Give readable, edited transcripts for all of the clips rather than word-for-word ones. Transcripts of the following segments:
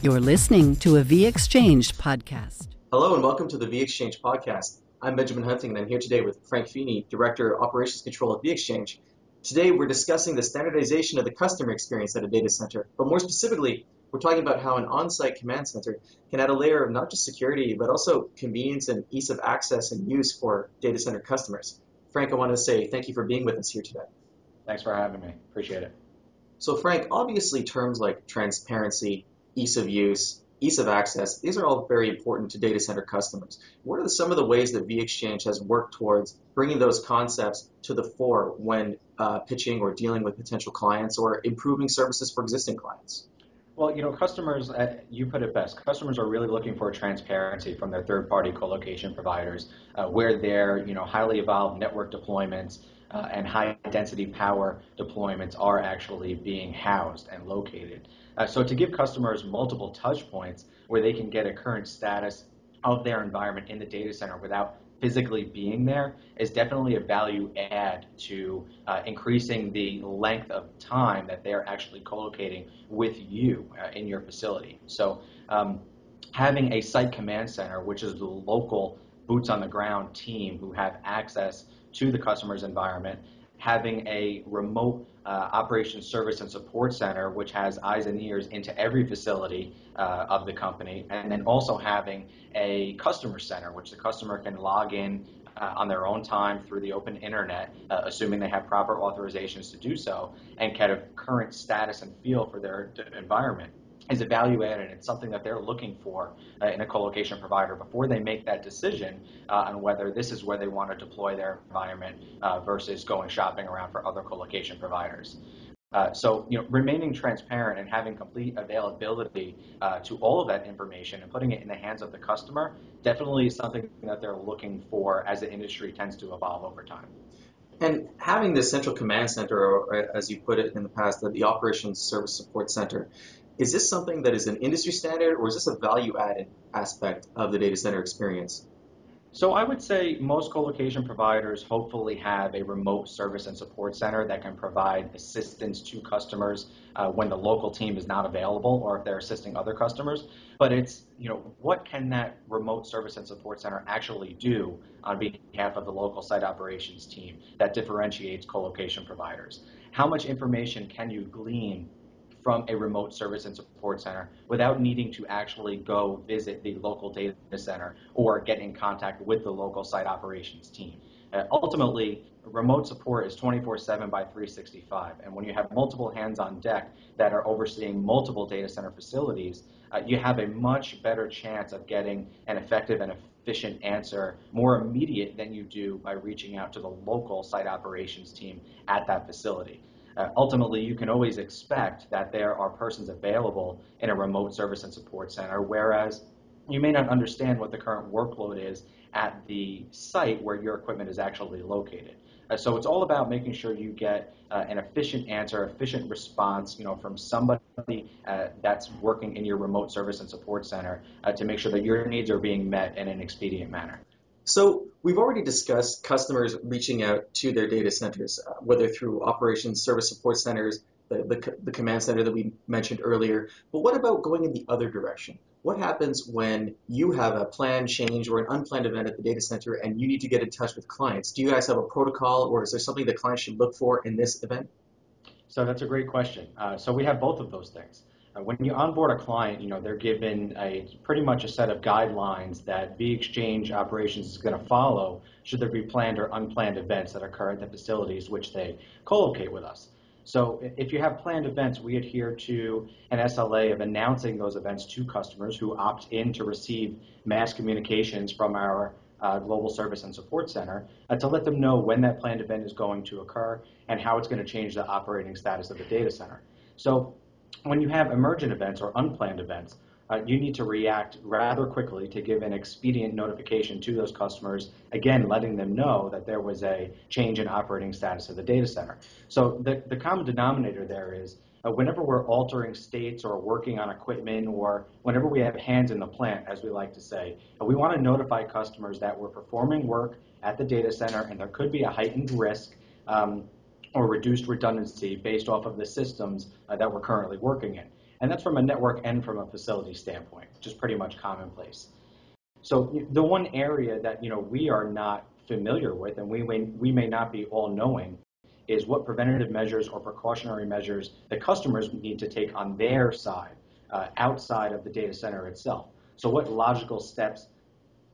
You're listening to a V-Exchange podcast. Hello and welcome to the V-Exchange podcast. I'm Benjamin Hunting and I'm here today with Frank Feeney, Director of Operations Control at V-Exchange. Today we're discussing the standardization of the customer experience at a data center, but more specifically, we're talking about how an on-site command center can add a layer of not just security, but also convenience and ease of access and use for data center customers. Frank, I want to say thank you for being with us here today. Thanks for having me. Appreciate it. So Frank, obviously terms like transparency, ease of use, ease of access, these are all very important to data center customers. What are some of the ways that V-Exchange has worked towards bringing those concepts to the fore when pitching or dealing with potential clients or improving services for existing clients? Well, customers, you put it best, customers are really looking for transparency from their third-party colocation providers where their highly evolved network deployments and high-density power deployments are actually being housed and located. So to give customers multiple touch points where they can get a current status of their environment in the data center without physically being there is definitely a value add to increasing the length of time that they're actually co-locating with you in your facility. So having a site command center, which is the local boots on the ground team who have access to the customer's environment, having a remote operations service and support center, which has eyes and ears into every facility of the company, and then also having a customer center, which the customer can log in on their own time through the open internet, assuming they have proper authorizations to do so, and get a current status and feel for their environment, is a value add, and it's something that they're looking for in a colocation provider before they make that decision on whether this is where they want to deploy their environment versus going shopping around for other colocation providers. So remaining transparent and having complete availability to all of that information and putting it in the hands of the customer definitely is something that they're looking for as the industry tends to evolve over time. And having this central command center, or as you put it in the past, the Operations Service Support Center, is this something that is an industry standard, or is this a value-added aspect of the data center experience? So I would say most colocation providers hopefully have a remote service and support center that can provide assistance to customers when the local team is not available or if they're assisting other customers. But it's, what can that remote service and support center actually do on behalf of the local site operations team that differentiates colocation providers? How much information can you glean from a remote service and support center without needing to actually go visit the local data center or get in contact with the local site operations team? Ultimately, remote support is 24/7 by 365, and when you have multiple hands on deck that are overseeing multiple data center facilities, you have a much better chance of getting an effective and efficient answer more immediate than you do by reaching out to the local site operations team at that facility. Ultimately, you can always expect that there are persons available in a remote service and support center, whereas you may not understand what the current workload is at the site where your equipment is actually located. So it's all about making sure you get an efficient answer, efficient response, from somebody that's working in your remote service and support center to make sure that your needs are being met in an expedient manner. So we've already discussed customers reaching out to their data centers, whether through operations service support centers, the command center that we mentioned earlier. But what about going in the other direction? What happens when you have a planned change or an unplanned event at the data center and you need to get in touch with clients? Do you guys have a protocol, or is there something that clients should look for in this event? So that's a great question. So we have both of those things. When you onboard a client, they're given pretty much a set of guidelines that V-Exchange operations is going to follow should there be planned or unplanned events that occur at the facilities which they co-locate with us. So if you have planned events, we adhere to an SLA of announcing those events to customers who opt in to receive mass communications from our Global Service and Support Center to let them know when that planned event is going to occur and how it's going to change the operating status of the data center. So when you have emergent events or unplanned events, you need to react rather quickly to give an expedient notification to those customers, again, letting them know that there was a change in operating status of the data center. So the common denominator there is whenever we're altering states or working on equipment, or whenever we have hands in the plant, as we like to say, we want to notify customers that we're performing work at the data center and there could be a heightened risk or reduced redundancy based off of the systems that we're currently working in. And that's from a network and from a facility standpoint, which is pretty much commonplace. So the one area that we are not familiar with, and we may not be all knowing, is what preventative measures or precautionary measures the customers need to take on their side, outside of the data center itself. So what logical steps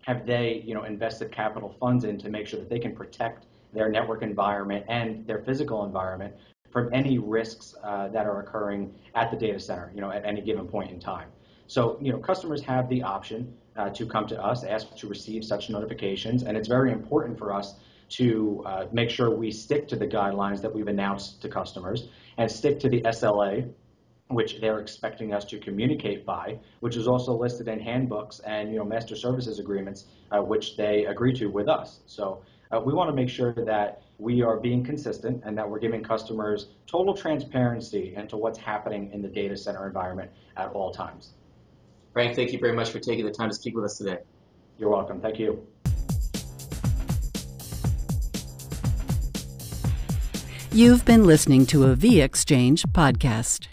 have they invested capital funds in to make sure that they can protect their network environment and their physical environment from any risks that are occurring at the data center, at any given point in time. So, customers have the option to come to us, ask to receive such notifications, and it's very important for us to make sure we stick to the guidelines that we've announced to customers and stick to the SLA, which they're expecting us to communicate by, which is also listed in handbooks and master services agreements, which they agree to with us. So we want to make sure that we are being consistent and that we're giving customers total transparency into what's happening in the data center environment at all times. Frank, thank you very much for taking the time to speak with us today. You're welcome. Thank you. You've been listening to a vExchange podcast.